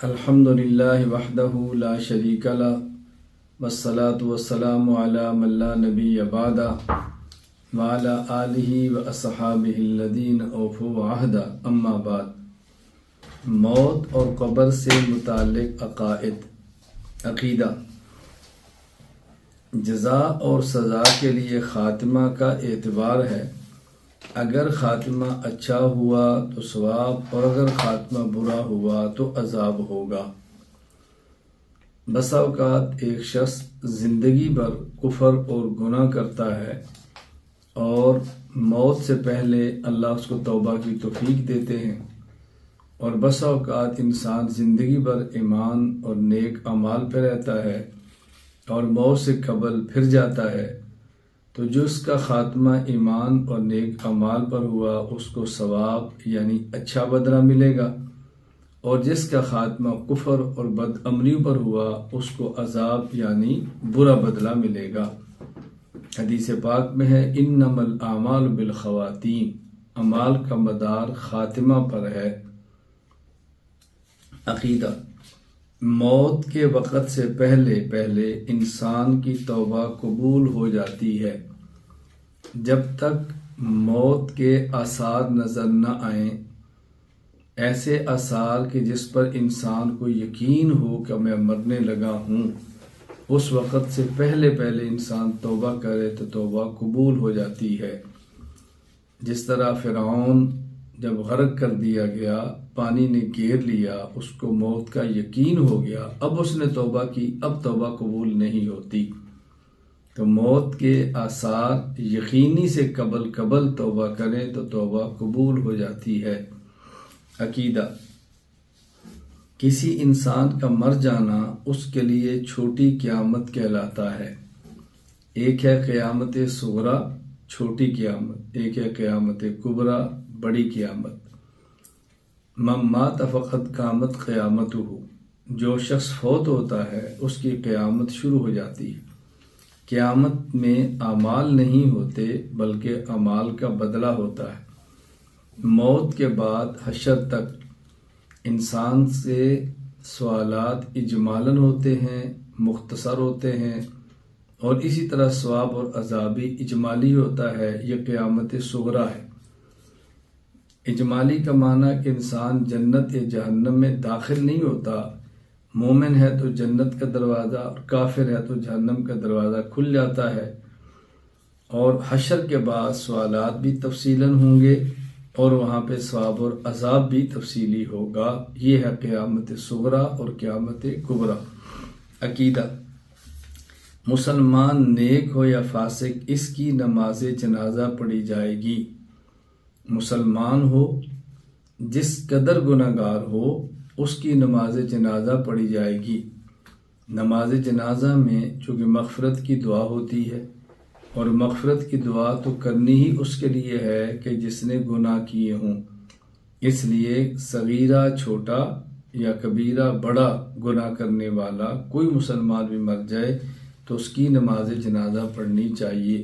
الحمدللہ وحدہ لا شریک لہ والصلاة والسلام علی من لا نبی بعدہ وعلی آلہ واصحابہ الذین اوفوا عہدہ اما بعد۔ موت اور قبر سے متعلق عقیدہ۔ جزا اور سزا کے لیے خاتمہ کا اعتبار ہے۔ اگر خاتمہ اچھا ہوا تو ثواب اور اگر خاتمہ برا ہوا تو عذاب ہوگا۔ بسا اوقات ایک شخص زندگی بھر کفر اور گناہ کرتا ہے اور موت سے پہلے اللہ اس کو توبہ کی توفیق دیتے ہیں، اور بسا اوقات انسان زندگی بھر ایمان اور نیک اعمال پہ رہتا ہے اور موت سے قبل پھر جاتا ہے، تو جس کا خاتمہ ایمان اور نیک اعمال پر ہوا اس کو ثواب یعنی اچھا بدلہ ملے گا، اور جس کا خاتمہ کفر اور بد عملی پر ہوا اس کو عذاب یعنی برا بدلہ ملے گا۔ حدیث پاک میں ہے انما الاعمال بالخواتیم، اعمال کا مدار خاتمہ پر ہے۔ عقیدہ۔ موت کے وقت سے پہلے انسان کی توبہ قبول ہو جاتی ہے۔ جب تک موت کے آثار نظر نہ آئیں، ایسے آثار کہ جس پر انسان کو یقین ہو کہ میں مرنے لگا ہوں، اس وقت سے پہلے انسان توبہ کرے تو توبہ قبول ہو جاتی ہے۔ جس طرح فرعون جب غرق کر دیا گیا، پانی نے گھیر لیا، اس کو موت کا یقین ہو گیا، اب اس نے توبہ کی، اب توبہ قبول نہیں ہوتی۔ تو موت کے آثار یقینی سے قبل توبہ کریں تو توبہ قبول ہو جاتی ہے۔ عقیدہ۔ کسی انسان کا مر جانا اس کے لیے چھوٹی قیامت کہلاتا ہے۔ ایک ہے قیامت صغریٰ چھوٹی قیامت، ایک ہے قیامت کبریٰ بڑی قیامت۔ من مات فقد قامت قیامتہ، جو شخص فوت ہوتا ہے اس کی قیامت شروع ہو جاتی ہے۔ قیامت میں اعمال نہیں ہوتے بلکہ اعمال کا بدلہ ہوتا ہے۔ موت کے بعد حشر تک انسان سے سوالات اجمالاً ہوتے ہیں، مختصر ہوتے ہیں، اور اسی طرح ثواب اور عذاب بھی اجمالی ہوتا ہے۔ یہ قیامت صغریٰ ہے۔ اجمالی کا معنی کہ انسان جنت یا جہنم میں داخل نہیں ہوتا، مومن ہے تو جنت کا دروازہ اور کافر ہے تو جہنم کا دروازہ کھل جاتا ہے، اور حشر کے بعد سوالات بھی تفصیلاً ہوں گے اور وہاں پہ ثواب اور عذاب بھی تفصیلی ہوگا۔ یہ ہے قیامت صغریٰ اور قیامت کبریٰ۔ عقیدہ۔ مسلمان نیک ہو یا فاسق اس کی نماز جنازہ پڑھی جائے گی۔ مسلمان ہو، جس قدر گناہگار ہو، اس کی نماز جنازہ پڑھی جائے گی۔ نماز جنازہ میں چونکہ مغفرت کی دعا ہوتی ہے، اور مغفرت کی دعا تو کرنی ہی اس کے لیے ہے کہ جس نے گناہ کیے ہوں، اس لیے صغیرہ چھوٹا یا کبیرہ بڑا گناہ کرنے والا کوئی مسلمان بھی مر جائے تو اس کی نماز جنازہ پڑھنی چاہیے۔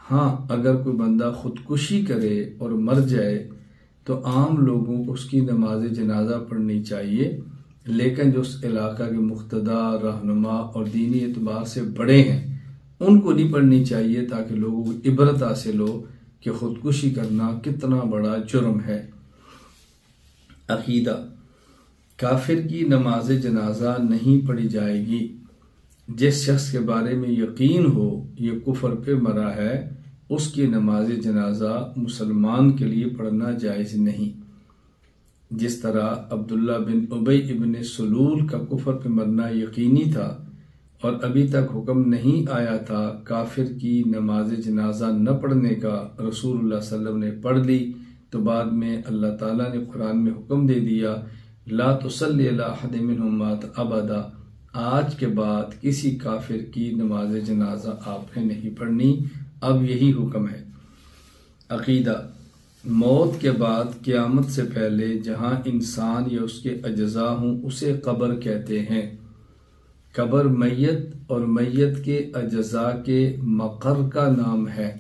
ہاں، اگر کوئی بندہ خودکشی کرے اور مر جائے تو عام لوگوں کو اس کی نماز جنازہ پڑھنی چاہیے، لیکن جو اس علاقہ کے مقتدی، رہنما اور دینی اعتبار سے بڑے ہیں ان کو نہیں پڑھنی چاہیے، تاکہ لوگوں کو عبرت حاصل ہو کہ خودکشی کرنا کتنا بڑا جرم ہے۔ عقیدہ۔ کافر کی نماز جنازہ نہیں پڑھی جائے گی۔ جس شخص کے بارے میں یقین ہو یہ کفر پہ مرا ہے، اس کی نماز جنازہ مسلمان کے لیے پڑھنا جائز نہیں۔ جس طرح عبداللہ بن ابی ابن سلول کا کفر پہ مرنا یقینی تھا اور ابھی تک حکم نہیں آیا تھا کافر کی نماز جنازہ نہ پڑھنے کا، رسول اللہ صلی اللہ علیہ وسلم نے پڑھ لی تو بعد میں اللہ تعالیٰ نے قرآن میں حکم دے دیا لا تصلی علی احد منہم مات ابدا، آج کے بعد کسی کافر کی نماز جنازہ آپ نے نہیں پڑھنی، اب یہی حکم ہے۔ عقیدہ۔ موت کے بعد قیامت سے پہلے جہاں انسان یا اس کے اجزاء ہوں اسے قبر کہتے ہیں۔ قبر میت اور میت کے اجزاء کے مقر کا نام ہے۔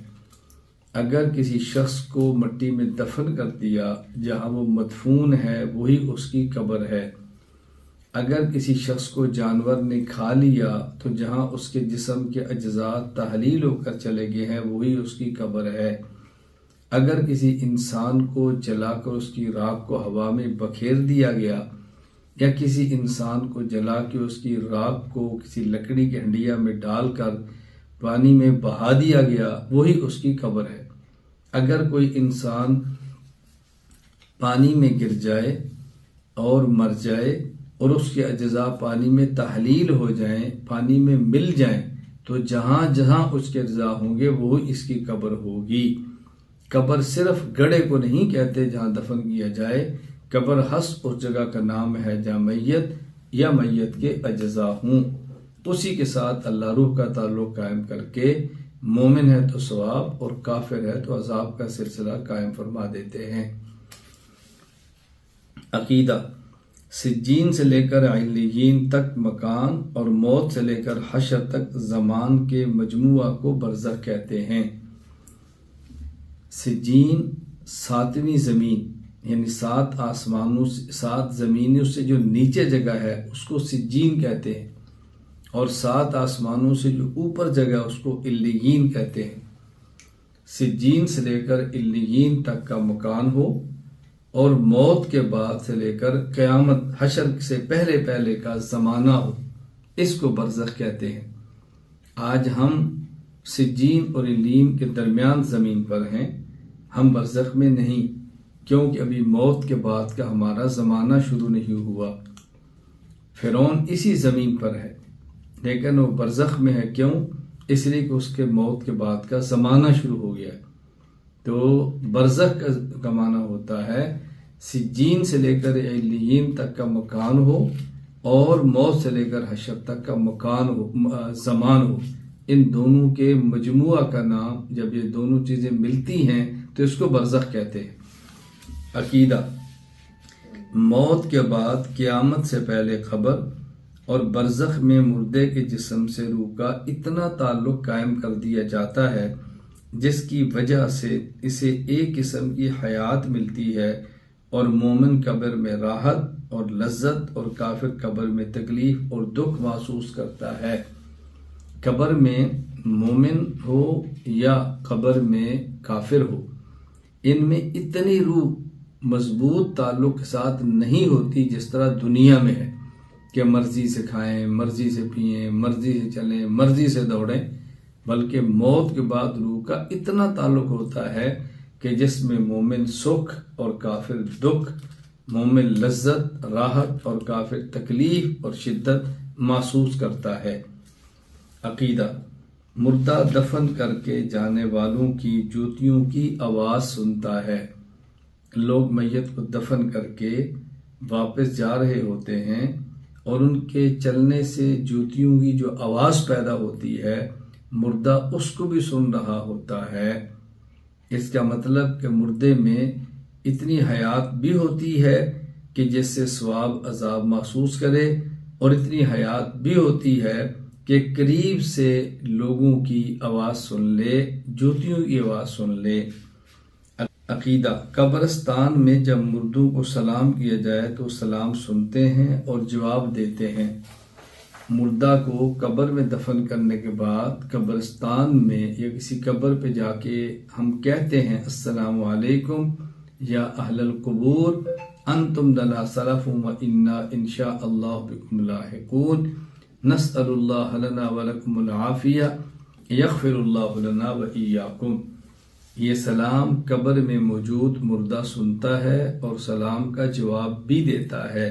اگر کسی شخص کو مٹی میں دفن کر دیا، جہاں وہ مدفون ہے وہی اس کی قبر ہے۔ اگر کسی شخص کو جانور نے کھا لیا تو جہاں اس کے جسم کے اجزاء تحلیل ہو کر چلے گئے ہیں وہی اس کی قبر ہے۔ اگر کسی انسان کو جلا کر اس کی راکھ کو ہوا میں بکھیر دیا گیا یا کسی انسان کو جلا کے اس کی راکھ کو کسی لکڑی کے ہنڈیا میں ڈال کر پانی میں بہا دیا گیا وہی اس کی قبر ہے۔ اگر کوئی انسان پانی میں گر جائے اور مر جائے اور اس کے اجزاء پانی میں تحلیل ہو جائیں، پانی میں مل جائیں، تو جہاں جہاں اس کے اجزاء ہوں گے وہی اس کی قبر ہوگی۔ قبر صرف گڑھے کو نہیں کہتے جہاں دفن کیا جائے، قبر حسب اس جگہ کا نام ہے جہاں میت یا میت کے اجزاء ہوں۔ اسی کے ساتھ اللہ روح کا تعلق قائم کر کے مومن ہے تو ثواب اور کافر ہے تو عذاب کا سلسلہ قائم فرما دیتے ہیں۔ عقیدہ: سجین سے لے کر علیین تک مکان اور موت سے لے کر حشر تک زمان کے مجموعہ کو برزخ کہتے ہیں۔ سجین ساتویں زمین یعنی 7 آسمانوں 7 زمینوں سے جو نیچے جگہ ہے اس کو سجین کہتے ہیں، اور 7 آسمانوں سے جو اوپر جگہ اس کو علیین کہتے ہیں۔ سجین سے لے کر علیین تک کا مکان ہو اور موت کے بعد سے لے کر قیامت حشر سے پہلے کا زمانہ ہو، اس کو برزخ کہتے ہیں۔ آج ہم سجین اور علیین کے درمیان زمین پر ہیں، ہم برزخ میں نہیں، کیونکہ ابھی موت کے بعد کا ہمارا زمانہ شروع نہیں ہوا۔ فرعون اسی زمین پر ہے لیکن وہ برزخ میں ہے، کیوں؟ اس لیے کہ اس کے موت کے بعد کا زمانہ شروع ہو گیا ہے۔ تو برزخ کا معنی ہوتا ہے سجین سے لے کر علیین تک کا مکان ہو اور موت سے لے کر حشر تک کا مکان ہو، زمان ہو، ان دونوں کے مجموعہ کا نام جب یہ دونوں چیزیں ملتی ہیں تو اس کو برزخ کہتے ہیں۔ عقیدہ: موت کے بعد قیامت سے پہلے قبر اور برزخ میں مردے کے جسم سے روح کا اتنا تعلق قائم کر دیا جاتا ہے جس کی وجہ سے اسے ایک قسم کی حیات ملتی ہے، اور مومن قبر میں راحت اور لذت اور کافر قبر میں تکلیف اور دکھ محسوس کرتا ہے۔ قبر میں مومن ہو یا قبر میں کافر ہو، ان میں اتنی روح مضبوط تعلق کے ساتھ نہیں ہوتی جس طرح دنیا میں ہے کہ مرضی سے کھائیں، مرضی سے پئیں، مرضی سے چلیں، مرضی سے دوڑیں، بلکہ موت کے بعد روح کا اتنا تعلق ہوتا ہے کہ جس میں مومن سکھ اور کافر دکھ، مومن لذت راحت اور کافر تکلیف اور شدت محسوس کرتا ہے۔ عقیدہ: مردہ دفن کر کے جانے والوں کی جوتیوں کی آواز سنتا ہے۔ لوگ میت کو دفن کر کے واپس جا رہے ہوتے ہیں اور ان کے چلنے سے جوتیوں کی جو آواز پیدا ہوتی ہے مردہ اس کو بھی سن رہا ہوتا ہے۔ اس کا مطلب کہ مردے میں اتنی حیات بھی ہوتی ہے کہ جس سے ثواب عذاب محسوس کرے، اور اتنی حیات بھی ہوتی ہے کہ قریب سے لوگوں کی آواز سن لے، جوتیوں کی آواز سن لے۔ عقیدہ: قبرستان میں جب مردوں کو سلام کیا جائے تو سلام سنتے ہیں اور جواب دیتے ہیں۔ مردہ کو قبر میں دفن کرنے کے بعد قبرستان میں یا کسی قبر پہ جا کے ہم کہتے ہیں السلام علیکم یا اہل القبور انتم لنا سلف و انا انشاء اللہ بکم لاحقون نسأل اللہ لنا ولکم العافیہ یغفر اللہ لنا و ایاکم۔ یہ سلام قبر میں موجود مردہ سنتا ہے اور سلام کا جواب بھی دیتا ہے۔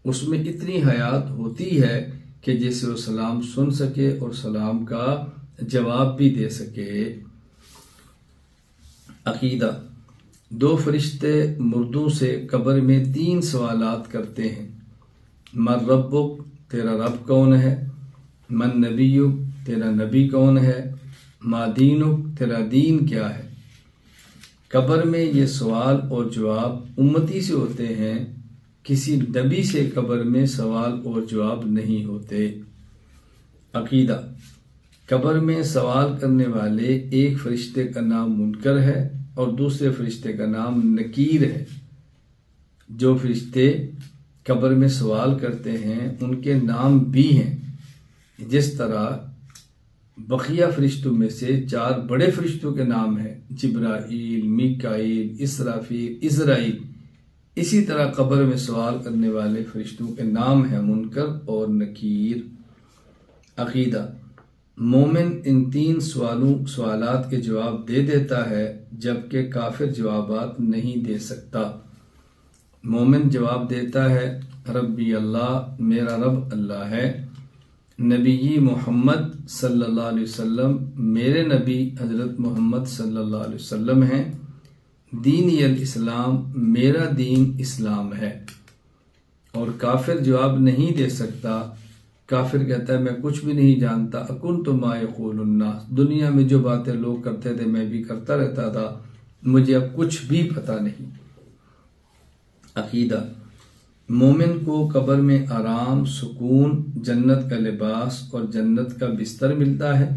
اس میں اتنی حیات ہوتی ہے کہ جسے وہ سلام سن سکے اور سلام کا جواب بھی دے سکے۔ عقیدہ: 2 فرشتے مردوں سے قبر میں 3 سوالات کرتے ہیں۔ من ربک، تیرا رب کون ہے؟ من نبیک، تیرا نبی کون ہے؟ ما دینک، تیرا دین کیا ہے؟ قبر میں یہ سوال اور جواب امتی سے ہوتے ہیں، کسی نبی سے قبر میں سوال اور جواب نہیں ہوتے۔ عقیدہ: قبر میں سوال کرنے والے ایک فرشتے کا نام منکر ہے اور دوسرے فرشتے کا نام نکیر ہے۔ جو فرشتے قبر میں سوال کرتے ہیں ان کے نام بھی ہیں، جس طرح بقیہ فرشتوں میں سے 4 بڑے فرشتوں کے نام ہیں، جبرائیل، میکائیل، اسرافیل، عزرائیل۔ اسی طرح قبر میں سوال کرنے والے فرشتوں کے نام ہیں منکر اور نکیر۔ عقیدہ: مومن ان 3 سوالات کے جواب دے دیتا ہے، جبکہ کافر جوابات نہیں دے سکتا۔ مومن جواب دیتا ہے ربی اللہ، میرا رب اللہ ہے، نبی محمد صلی اللہ علیہ وسلم میرے نبی حضرت محمد صلی اللہ علیہ وسلم ہیں، دینی الاسلام، میرا دین اسلام ہے۔ اور کافر جواب نہیں دے سکتا۔ کافر کہتا ہے میں کچھ بھی نہیں جانتا، اکنت ما یقول الناس، دنیا میں جو باتیں لوگ کرتے تھے میں بھی کرتا رہتا تھا، مجھے اب کچھ بھی پتہ نہیں۔ عقیدہ: مومن کو قبر میں آرام، سکون، جنت کا لباس اور جنت کا بستر ملتا ہے،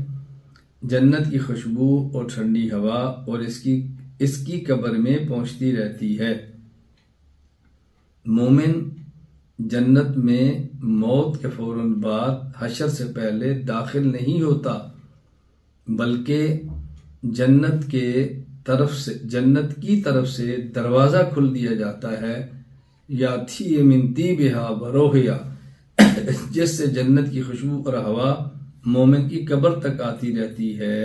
جنت کی خوشبو اور ٹھنڈی ہوا اور اس کی قبر میں پہنچتی رہتی ہے۔ مومن جنت میں موت کے فوراً بعد حشر سے پہلے داخل نہیں ہوتا، بلکہ جنت کی طرف سے دروازہ کھل دیا جاتا ہے، یاتی من طیبہا وروحہا، جس سے جنت کی خوشبو اور ہوا مومن کی قبر تک آتی رہتی ہے۔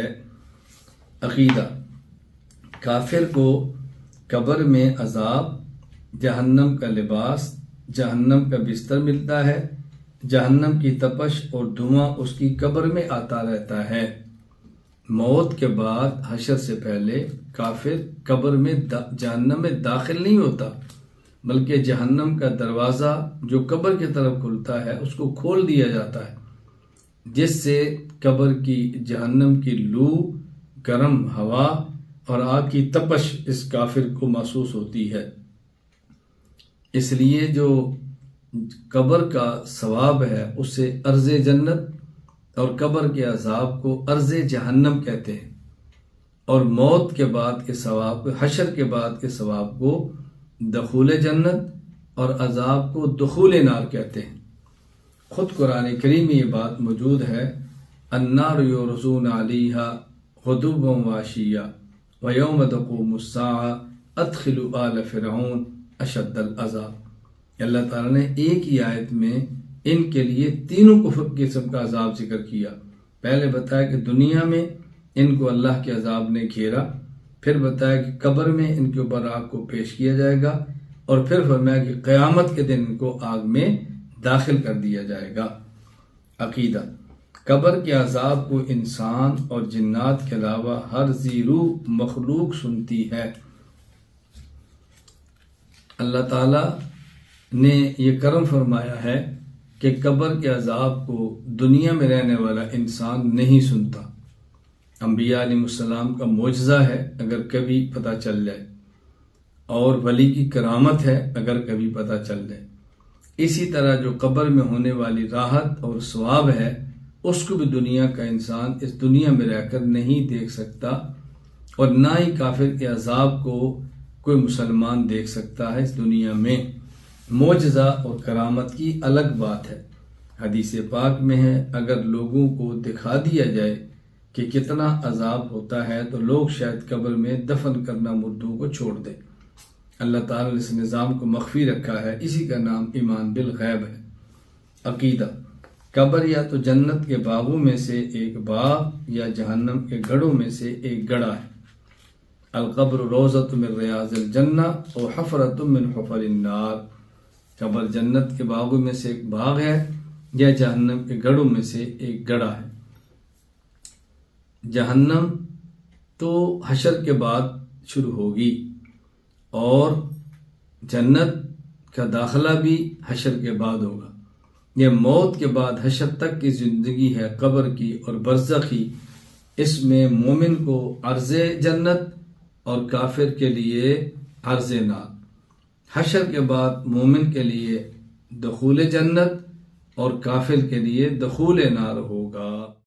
عقیدہ: کافر کو قبر میں عذاب، جہنم کا لباس، جہنم کا بستر ملتا ہے، جہنم کی تپش اور دھواں اس کی قبر میں آتا رہتا ہے۔ موت کے بعد حشر سے پہلے کافر قبر میں جہنم میں داخل نہیں ہوتا، بلکہ جہنم کا دروازہ جو قبر کی طرف کھلتا ہے اس کو کھول دیا جاتا ہے، جس سے قبر کی جہنم کی لو، گرم ہوا اور آگ کی تپش اس کافر کو محسوس ہوتی ہے۔ اس لیے جو قبر کا ثواب ہے اسے ارض جنت اور قبر کے عذاب کو ارض جہنم کہتے ہیں، اور موت کے بعد کے ثواب، حشر کے بعد کے ثواب کو دخول جنت اور عذاب کو دخول نار کہتے ہیں۔ خود قرآن کریم میں یہ بات موجود ہے، النار یعرضون علیہا غدوا وعشیا ویوم تقوم الساعہ ادخلوا آل فرعون اشد العذاب۔ اللہ تعالیٰ نے ایک ہی آیت میں ان کے لیے تینوں قسم کا عذاب ذکر کیا۔ پہلے بتایا کہ دنیا میں ان کو اللہ کے عذاب نے گھیرا، پھر بتایا کہ قبر میں ان کے اوپر آگ کو پیش کیا جائے گا، اور پھر فرمایا کہ قیامت کے دن ان کو آگ میں داخل کر دیا جائے گا۔ عقیدہ: قبر کے عذاب کو انسان اور جنات کے علاوہ ہر ذی روح مخلوق سنتی ہے۔ اللہ تعالیٰ نے یہ کرم فرمایا ہے کہ قبر کے عذاب کو دنیا میں رہنے والا انسان نہیں سنتا۔ انبیاء علیہ السلام کا معجزہ ہے اگر کبھی پتہ چل جائے، اور ولی کی کرامت ہے اگر کبھی پتہ چل جائے۔ اسی طرح جو قبر میں ہونے والی راحت اور ثواب ہے اس کو بھی دنیا کا انسان اس دنیا میں رہ کر نہیں دیکھ سکتا، اور نہ ہی کافر کے عذاب کو کوئی مسلمان دیکھ سکتا ہے اس دنیا میں۔ معجزہ اور کرامت کی الگ بات ہے۔ حدیث پاک میں ہے اگر لوگوں کو دکھا دیا جائے کہ کتنا عذاب ہوتا ہے تو لوگ شاید قبر میں دفن کرنا مردوں کو چھوڑ دیں۔ اللہ تعالیٰ نے اس نظام کو مخفی رکھا ہے، اسی کا نام ایمان بالغیب ہے۔ عقیدہ: قبر یا تو جنت کے باغوں میں سے ایک باغ یا جہنم کے گڑھوں میں سے ایک گڑھا ہے۔ القبر روضۃ من ریاض الجنہ و حفرۃ من حفر النار۔ قبر جنت کے باغوں میں سے ایک باغ ہے یا جہنم کے گڑھوں میں سے ایک گڑھا ہے۔ جہنم تو حشر کے بعد شروع ہوگی، اور جنت کا داخلہ بھی حشر کے بعد ہوگا۔ یہ موت کے بعد حشر تک کی زندگی ہے قبر کی اور برزخی، اس میں مومن کو عرض جنت اور کافر کے لیے عرض نار۔ حشر کے بعد مومن کے لیے دخول جنت اور کافر کے لیے دخول نار ہوگا۔